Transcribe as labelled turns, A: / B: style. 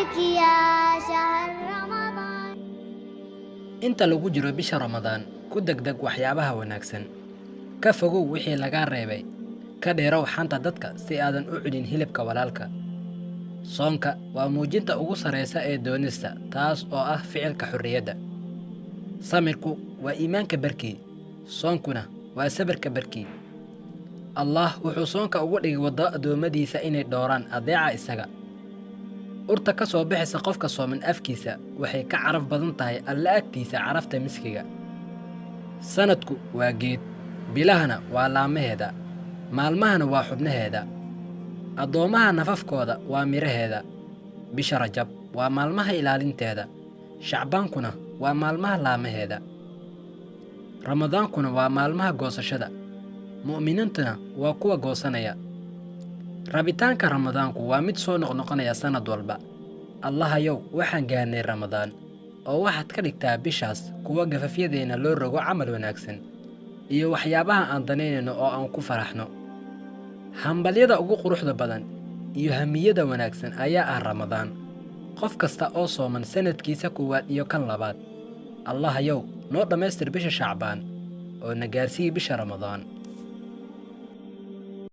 A: عليك يا شهر رمضان.
B: inta lagu jiro bisha Ramadaan ku degdeg waxyaabaha wanaagsan ka fogow wixii laga reebay ka dheerow xanta dadka si aadan u cudin hilibka walaalka soonka waa muujinta ugu sareysa ee doonista taas oo ah ficilka xurriyadda samirku waa iimaanka barkii soonkuna waa sabirka barkii allah wuxuu soonka ugu dhigay waddo adoomadiisa inay dhooraan adeeca isaga urta ka soo bixisa qofka sooman afkiisa waxay ka caraf badan tahay alla agtiisa carafta miskiga sanadku waa geed bilahana waa laamaheeda maalmahana waa xubnaheeda addoomaha nafafkooda waa miraheeda bisha rajab waa maalmaha ilaalinteeda shacbaankuna waa maalmaha laamaheeda ramadaankuna waa maalmaha goosashada mu'miniintuna waa kuwa goosanaya rabitaanka ramadaanku waa mid soo noqnoqonaya sanad walba allahayow waxaan gaarnay ramadaan oo waxaad ka dhigtaa bishaas kuwa gafafyadeena loo rogo camal wanaagsan iyo waxyaabaha aan danaynayno oo aan ku faraxno hambalyada ugu quruxda badan iyo hamiyada wanaagsan ayaa ah ramadaan qof kasta oo sooman sanadkiisa koowaad iyo kan labaad allahayow noo dhammaystir bisha shacbaan oo na gaarsii bisha ramadaan